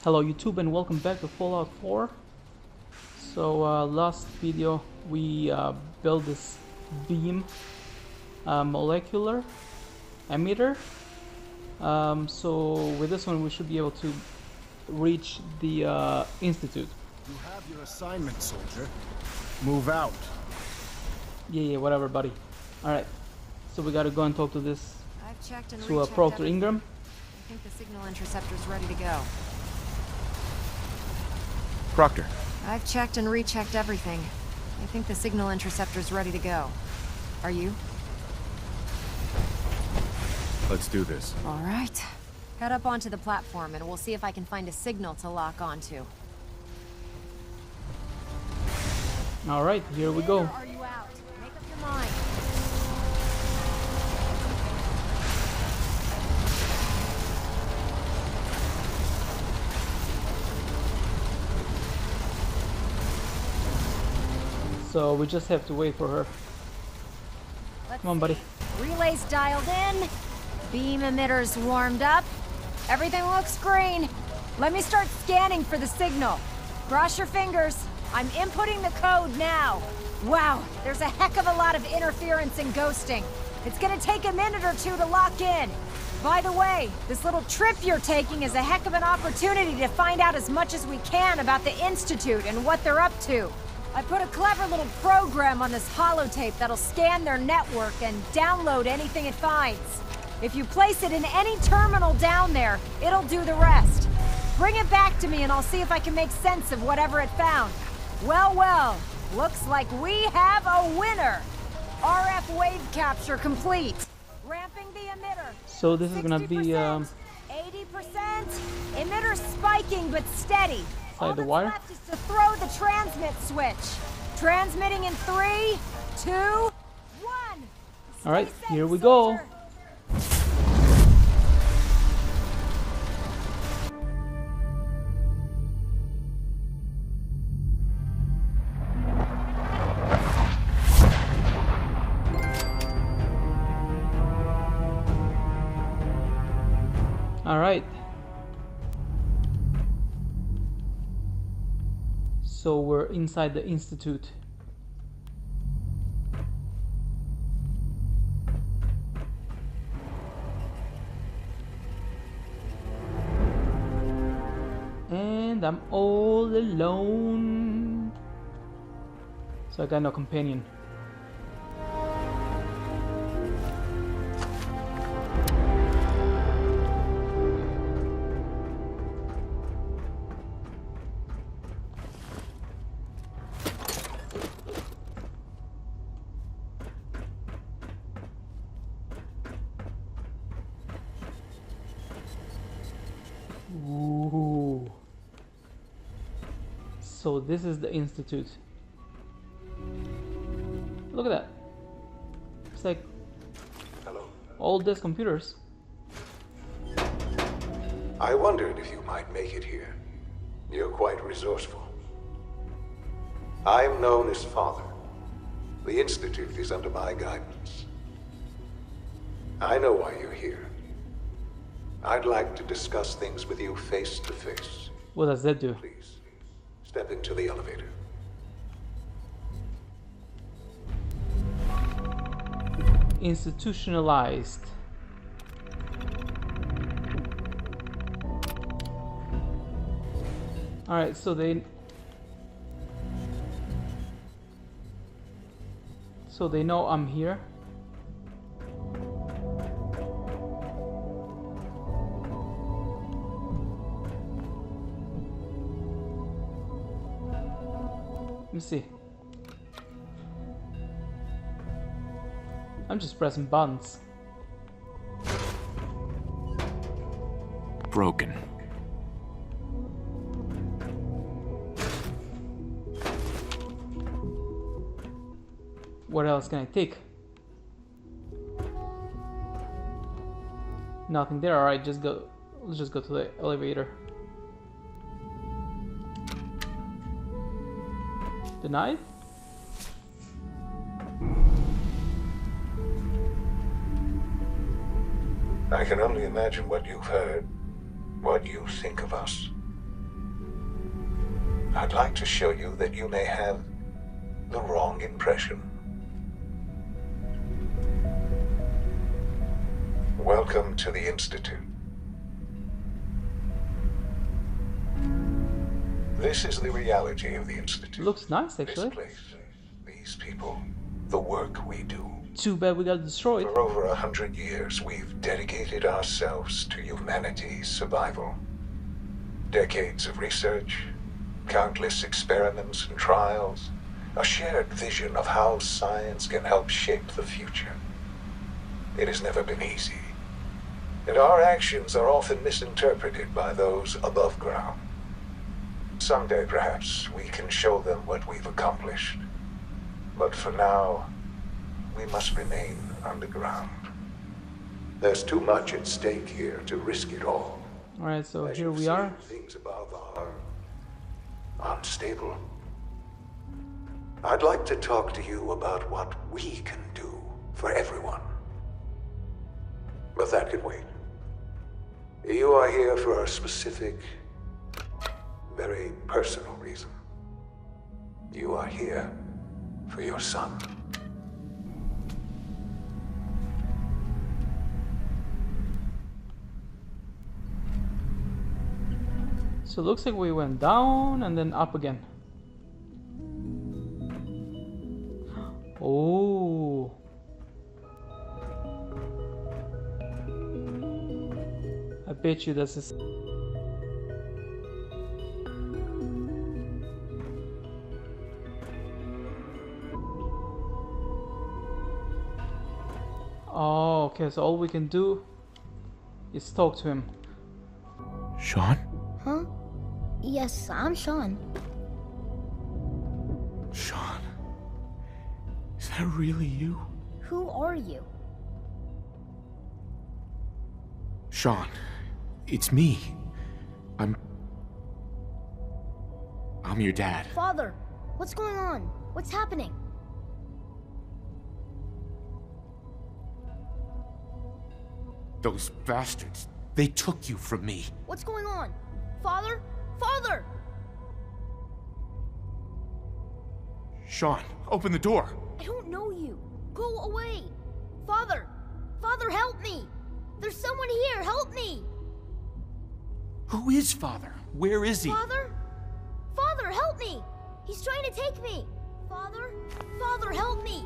Hello YouTube and welcome back to Fallout 4. So last video we built this beam molecular emitter. So with this one we should be able to reach the Institute. You have your assignment, soldier. Move out. Yeah, whatever, buddy. Alright, so we gotta go and talk to this, I've checked and to rechecked Proctor everything. Ingram. I think the signal interceptor's ready to go. Proctor. I've checked and rechecked everything. I think the signal interceptor's ready to go. Are you? Let's do this. All right. Head up onto the platform and we'll see if I can find a signal to lock onto. Alright, here we go. Or are you out? Make up your mind. So we just have to wait for her. Come on, buddy. Relays dialed in. Beam emitters warmed up. Everything looks green. Let me start scanning for the signal. Cross your fingers. I'm inputting the code now. Wow, there's a heck of a lot of interference and ghosting. It's gonna take a minute or two to lock in. By the way, this little trip you're taking is a heck of an opportunity to find out as much as we can about the Institute and what they're up to. I put a clever little program on this holotape that'll scan their network and download anything it finds. If you place it in any terminal down there, it'll do the rest. Bring it back to me and I'll see if I can make sense of whatever it found. Well, looks like we have a winner. RF wave capture complete. Ramping the emitter. So this is gonna be 80%. Emitter spiking but steady. All the that's wire. left is to throw the transmit switch. Transmitting in 3, 2, 1. All right, Stay safe, here we go. soldier. All right. So we're inside the Institute. And I'm all alone. So I got no companion. Ooh. So this is the Institute. Look at that. It's like all these computers. I wondered if you might make it here. You're quite resourceful. I'm known as Father. The Institute is under my guidance. I know why you're here. I'd like to discuss things with you face to face. What does that do? Please, step into the elevator. Institutionalized. Alright, so they know I'm here. Let me see. I'm just pressing buttons. Broken. What else can I take? Nothing there. Alright, just go. Let's just go to the elevator. Denied? I can only imagine what you've heard, what you think of us. I'd like to show you that you may have the wrong impression. Welcome to the Institute. This is the reality of the Institute. Looks nice, actually. This place, these people, the work we do. Too bad we got destroyed. For over 100 years, we've dedicated ourselves to humanity's survival. Decades of research, countless experiments and trials, a shared vision of how science can help shape the future. It has never been easy, and our actions are often misinterpreted by those above ground. Someday, perhaps, we can show them what we've accomplished. But for now, we must remain underground. There's too much at stake here to risk it all. Alright, so As here you've we seen, are. things above are unstable. I'd like to talk to you about what we can do for everyone. But that can wait. You are here for a specific, very personal reason. You are here for your son. So it looks like we went down and then up again. Oh. I bet you this is... Oh, okay, so all we can do is talk to him. Sean? Huh? Yes, I'm Sean. Sean? Is that really you? Who are you? Sean, it's me. I'm your dad. Father, what's going on? What's happening? Those bastards, they took you from me. What's going on? Father? Father! Sean, open the door. I don't know you. Go away. Father! Father, help me! There's someone here, help me! Who is Father? Where is he? Father? Father, help me! He's trying to take me! Father? Father, help me!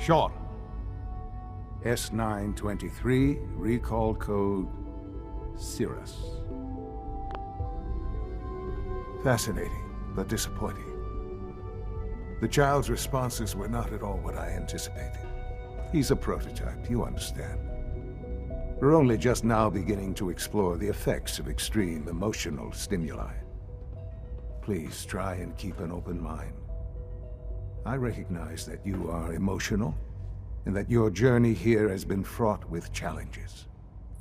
Sean. S923, recall code Cirrus. Fascinating, but disappointing. The child's responses were not at all what I anticipated. He's a prototype, you understand. We're only just now beginning to explore the effects of extreme emotional stimuli. Please try and keep an open mind. I recognize that you are emotional, and that your journey here has been fraught with challenges.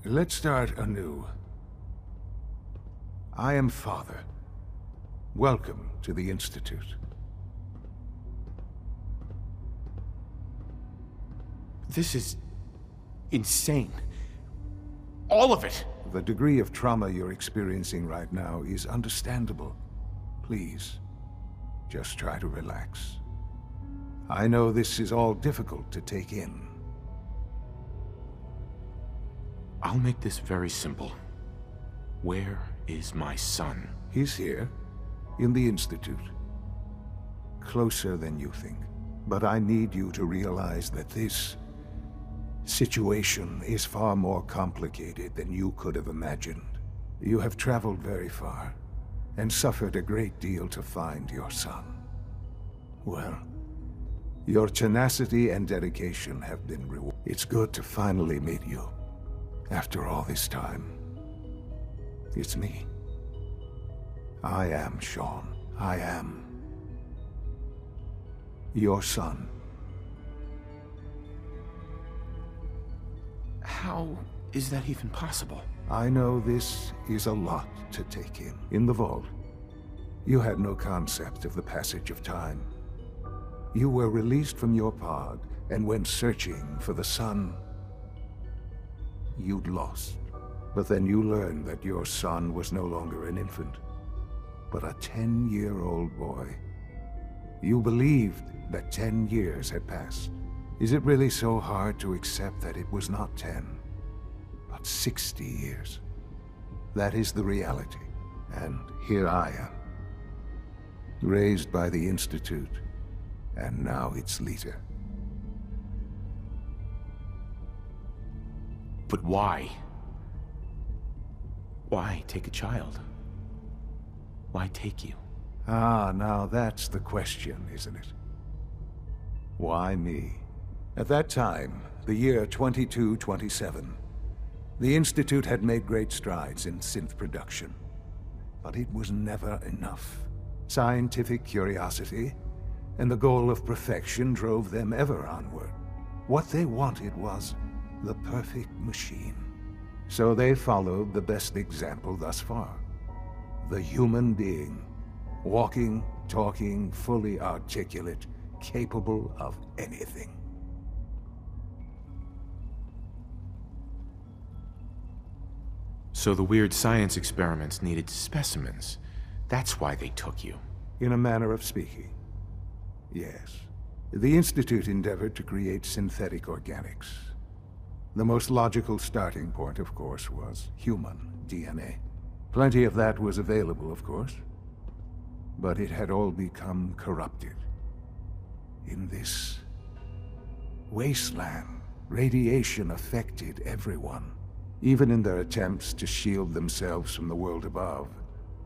Let's start anew. I am Father. Welcome to the Institute. This is insane. All of it. The degree of trauma you're experiencing right now is understandable. Please, just try to relax. I know this is all difficult to take in. I'll make this very simple. Where is my son? He's here, in the Institute. Closer than you think. But I need you to realize that this situation is far more complicated than you could have imagined. You have traveled very far, and suffered a great deal to find your son. Well, your tenacity and dedication have been rewarded. It's good to finally meet you, after all this time. It's me. I am Sean. I am your son. How is that even possible? I know this is a lot to take in. In the vault, you had no concept of the passage of time. You were released from your pod and went searching for the son you'd lost. But then you learned that your son was no longer an infant, but a 10-year-old boy. You believed that 10 years had passed. Is it really so hard to accept that it was not 10, but 60 years? That is the reality, and here I am. Raised by the Institute, and now its leader. But why? Why take a child? Why take you? Ah, now that's the question, isn't it? Why me? At that time, the year 2227, the Institute had made great strides in synth production. But it was never enough. Scientific curiosity and the goal of perfection drove them ever onward. What they wanted was the perfect machine. So they followed the best example thus far. The human being. Walking, talking, fully articulate, capable of anything. So the weird science experiments needed specimens. That's why they took you. In a manner of speaking. Yes. The Institute endeavored to create synthetic organics. The most logical starting point, of course, was human DNA. Plenty of that was available, of course. But it had all become corrupted. In this wasteland, radiation affected everyone. Even in their attempts to shield themselves from the world above,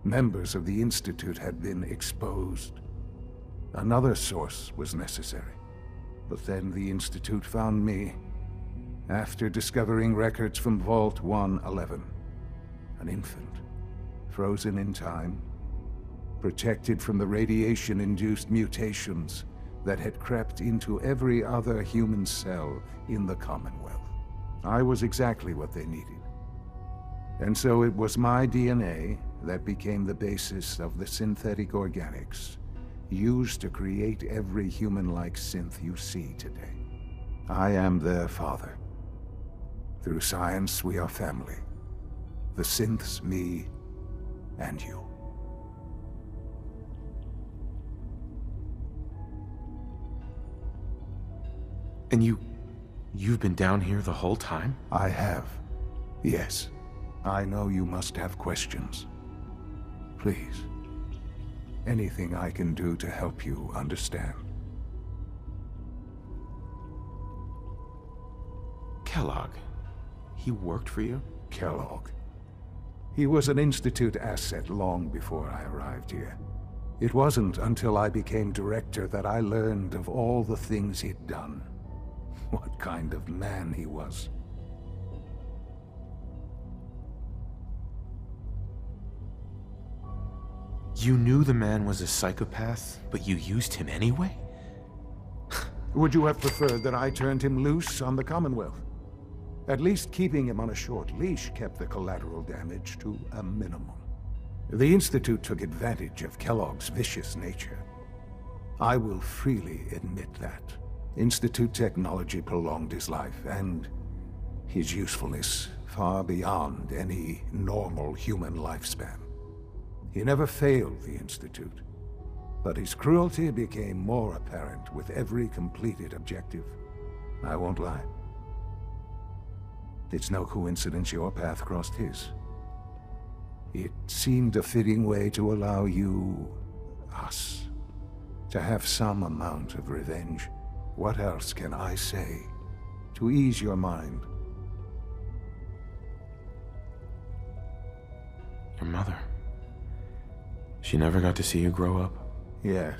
members of the Institute had been exposed. Another source was necessary. But then the Institute found me, after discovering records from Vault 111. An infant, frozen in time, protected from the radiation-induced mutations that had crept into every other human cell in the Commonwealth. I was exactly what they needed. And so it was my DNA that became the basis of the synthetic organics used to create every human-like synth you see today. I am their father. Through science, we are family. The synths, me, and you. And you've been down here the whole time? I have. Yes. I know you must have questions. Please. Anything I can do to help you understand. Kellogg. He worked for you? Kellogg. He was an Institute asset long before I arrived here. It wasn't until I became director that I learned of all the things he'd done. What kind of man he was. You knew the man was a psychopath, but you used him anyway? Would you have preferred that I turned him loose on the Commonwealth? At least keeping him on a short leash kept the collateral damage to a minimum. The Institute took advantage of Kellogg's vicious nature. I will freely admit that. Institute technology prolonged his life, and his usefulness far beyond any normal human lifespan. He never failed the Institute, but his cruelty became more apparent with every completed objective. I won't lie. It's no coincidence your path crossed his. It seemed a fitting way to allow you, us, to have some amount of revenge. What else can I say to ease your mind? Your mother. She never got to see you grow up? Yes.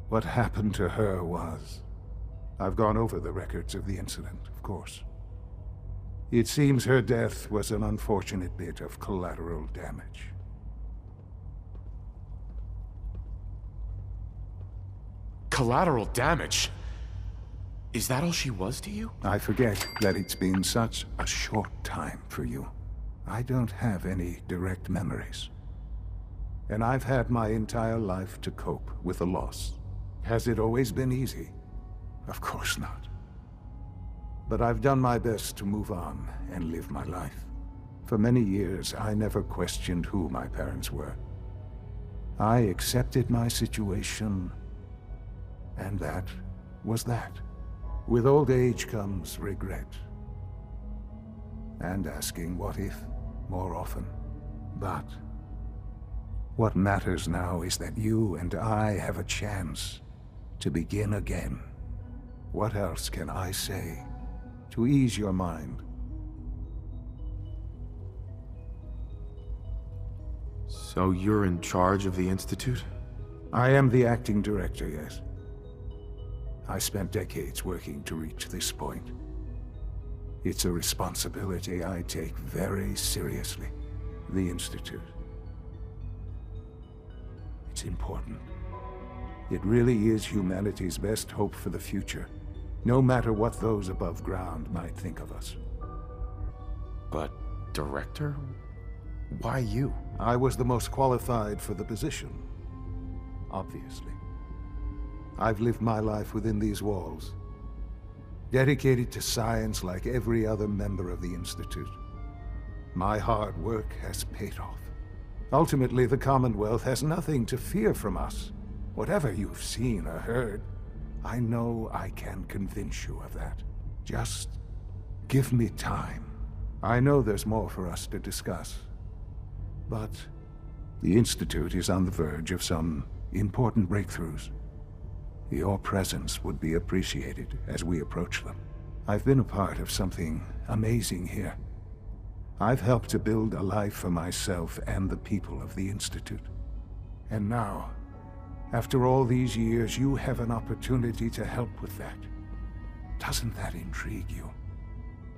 What happened to her was... I've gone over the records of the incident, of course. It seems her death was an unfortunate bit of collateral damage. Collateral damage? Is that all she was to you? I forget that it's been such a short time for you. I don't have any direct memories. And I've had my entire life to cope with the loss. Has it always been easy? Of course not. But I've done my best to move on and live my life. For many years, I never questioned who my parents were. I accepted my situation, and that was that. With old age comes regret. And asking what if more often. But what matters now is that you and I have a chance to begin again. What else can I say to ease your mind? So you're in charge of the Institute? I am the acting director, yes. I spent decades working to reach this point. It's a responsibility I take very seriously. The Institute. It's important. It really is humanity's best hope for the future, no matter what those above ground might think of us. But, Director? Why you? I was the most qualified for the position, obviously. I've lived my life within these walls, dedicated to science like every other member of the Institute. My hard work has paid off. Ultimately, the Commonwealth has nothing to fear from us. Whatever you've seen or heard, I know I can convince you of that. Just give me time. I know there's more for us to discuss. But the Institute is on the verge of some important breakthroughs. Your presence would be appreciated as we approach them. I've been a part of something amazing here. I've helped to build a life for myself and the people of the Institute. And now, after all these years, you have an opportunity to help with that. Doesn't that intrigue you?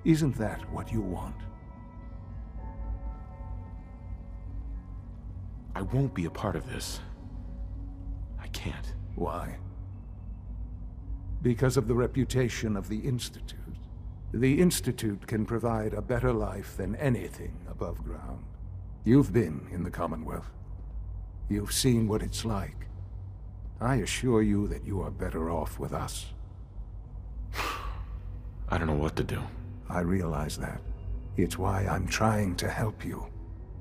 Isn't that what you want? I won't be a part of this. I can't. Why? Because of the reputation of the Institute. The Institute can provide a better life than anything above ground. You've been in the Commonwealth. You've seen what it's like. I assure you that you are better off with us. I don't know what to do. I realize that. It's why I'm trying to help you.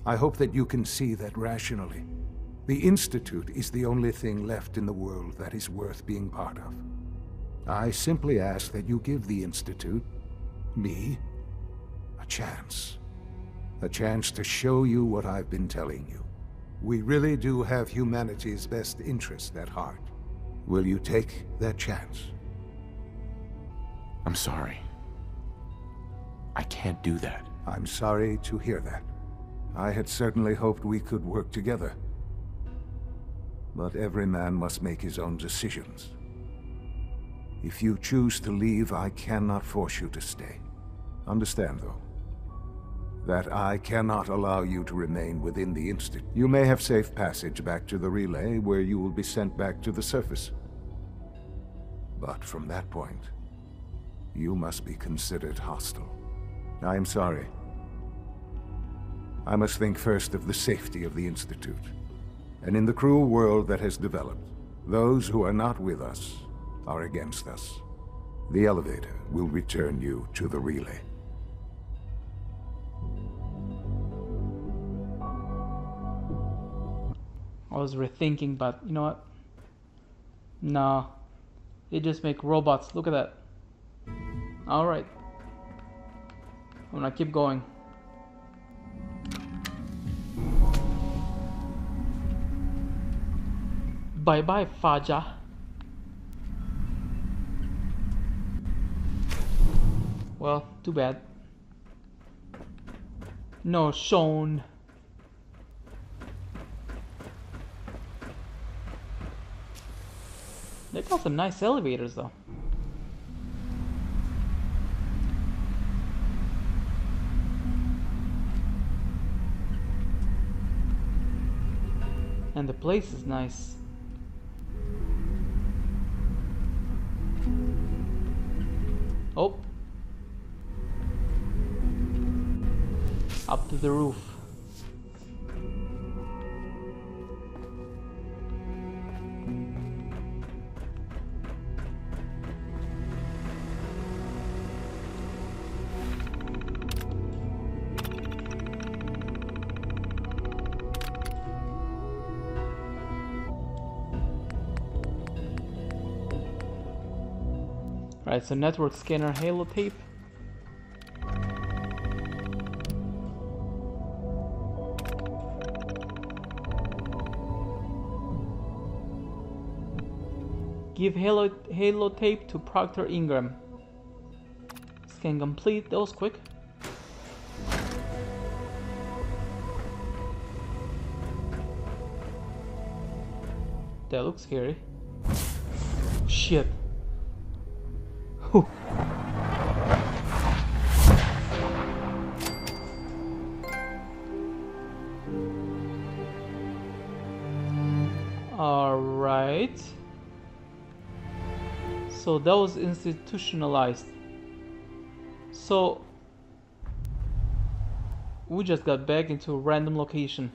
I hope that you can see that rationally. The Institute is the only thing left in the world that is worth being part of. I simply ask that you give the Institute, me, a chance. A chance to show you what I've been telling you. We really do have humanity's best interest at heart. Will you take that chance? I'm sorry. I can't do that. I'm sorry to hear that. I had certainly hoped we could work together. But every man must make his own decisions. If you choose to leave, I cannot force you to stay. Understand, though, that I cannot allow you to remain within the Institute. You may have safe passage back to the relay, where you will be sent back to the surface. But from that point, you must be considered hostile. I am sorry. I must think first of the safety of the Institute. And in the cruel world that has developed, those who are not with us are against us. The elevator will return you to the relay. I was rethinking, but you know what? No. They just make robots. Look at that. Alright. I'm gonna keep going. Bye-bye, Faja. Well, too bad. No, Sean. They got some nice elevators, though. And the place is nice. Oh. Up to the roof. Alright, so network scanner halo tape. Give halo tape to Proctor Ingram. Scan complete. That was quick. That looks scary. Shit. Whew. Alright. So that was institutionalized. So we just got back into a random location.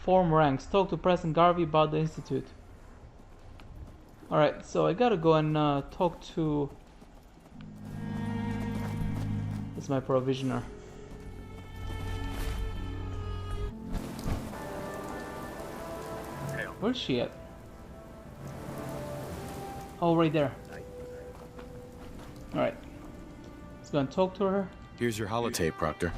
Form ranks. Talk to President Garvey about the Institute. Alright, so I gotta go and talk to... It's my provisioner. Where's she at? Oh, right there. Alright. Let's go and talk to her. Here's your holotape, Proctor.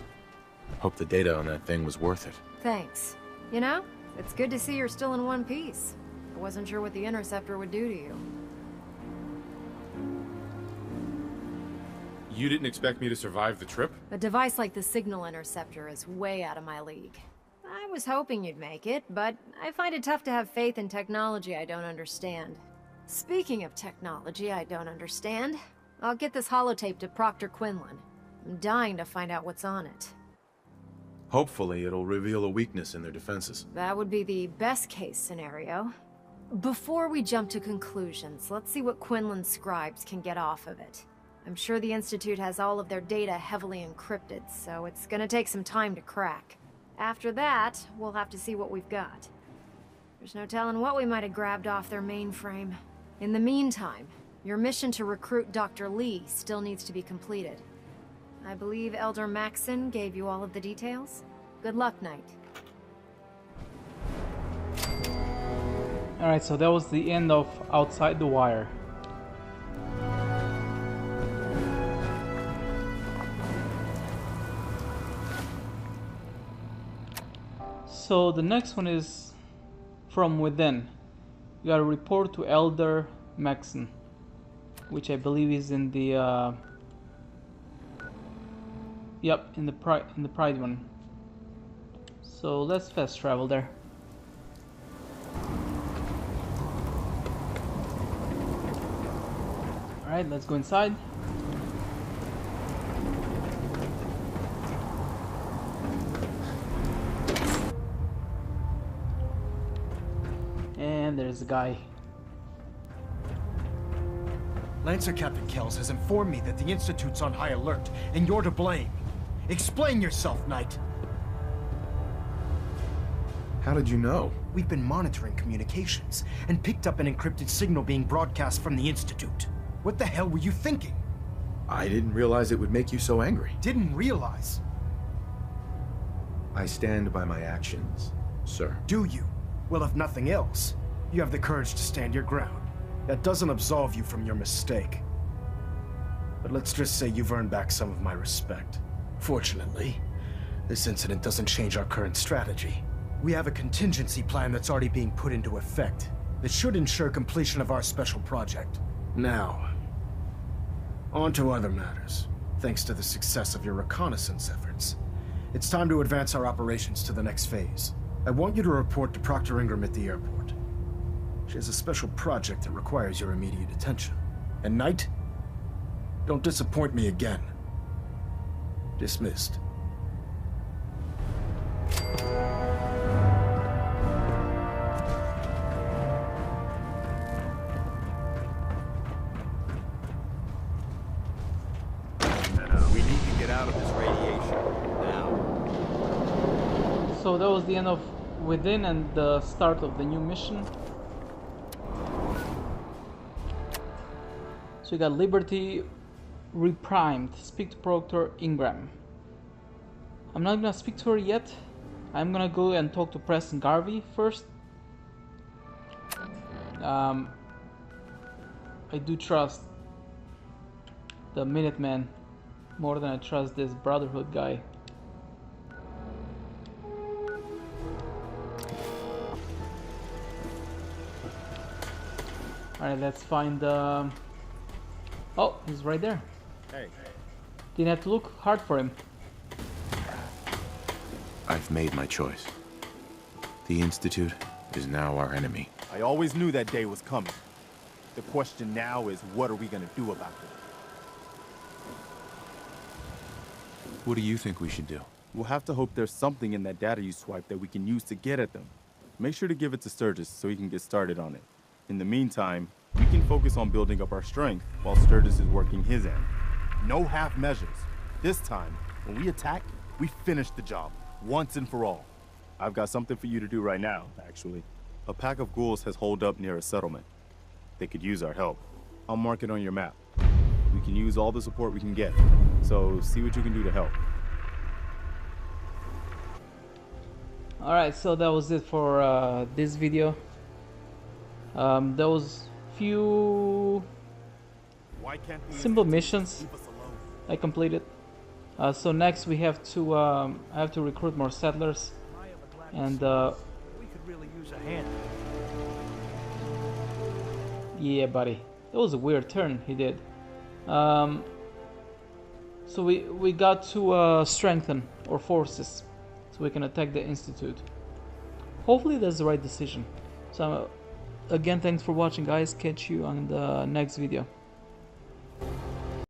Hope the data on that thing was worth it. Thanks. You know, it's good to see you're still in one piece. I wasn't sure what the interceptor would do to you. You didn't expect me to survive the trip? A device like the signal interceptor is way out of my league. I was hoping you'd make it, but I find it tough to have faith in technology I don't understand. Speaking of technology I don't understand, I'll get this holotape to Proctor Quinlan. I'm dying to find out what's on it. Hopefully it'll reveal a weakness in their defenses. That would be the best case scenario. Before we jump to conclusions, let's see what Quinlan's scribes can get off of it. I'm sure the Institute has all of their data heavily encrypted, so it's gonna take some time to crack. After that, we'll have to see what we've got. There's no telling what we might have grabbed off their mainframe. In the meantime, your mission to recruit Dr. Lee still needs to be completed. I believe Elder Maxson gave you all of the details. Good luck, Knight. Alright, so that was the end of Outside the Wire. So the next one is From Within. You gotta report to Elder Maxson, which I believe is in the yep, in the Pride one. So let's fast travel there. Alright, let's go inside. And there's the guy. Lancer Captain Kells has informed me that the Institute's on high alert, and you're to blame. Explain yourself, Knight. How did you know? We've been monitoring communications, and picked up an encrypted signal being broadcast from the Institute. What the hell were you thinking? I didn't realize it would make you so angry. Didn't realize? I stand by my actions, sir. Do you? Well, if nothing else, you have the courage to stand your ground. That doesn't absolve you from your mistake. But let's just say you've earned back some of my respect. Fortunately, this incident doesn't change our current strategy. We have a contingency plan that's already being put into effect that should ensure completion of our special project. Now, on to other matters. Thanks to the success of your reconnaissance efforts, it's time to advance our operations to the next phase. I want you to report to Proctor Ingram at the airport. She has a special project that requires your immediate attention. And Knight, don't disappoint me again. Dismissed. We need to get out of this radiation now. So that was the end of Within and the start of the new mission. So we got Liberty Reprimed. Speak to Proctor Ingram. I'm not gonna speak to her yet. I'm gonna go and talk to Preston Garvey first. I do trust the Minutemen more than I trust this Brotherhood guy. Alright, let's find the... Oh, he's right there. Hey. Didn't have to look hard for him. I've made my choice. The Institute is now our enemy. I always knew that day was coming. The question now is, what are we gonna do about it? What do you think we should do? We'll have to hope there's something in that data you swiped that we can use to get at them. Make sure to give it to Sturgis so he can get started on it. In the meantime, we can focus on building up our strength while Sturgis is working his end. No half measures. This time, when we attack, we finish the job, once and for all. I've got something for you to do right now, actually. A pack of ghouls has holed up near a settlement. They could use our help. I'll mark it on your map. We can use all the support we can get, so see what you can do to help. Alright, so that was it for this video. There was few simple missions I completed. So next we have to I have to recruit more settlers, and we could really use a hand. Yeah, buddy, that was a weird turn he did. So we got to strengthen our forces so we can attack the Institute. Hopefully that's the right decision. So again, thanks for watching, guys. Catch you on the next video.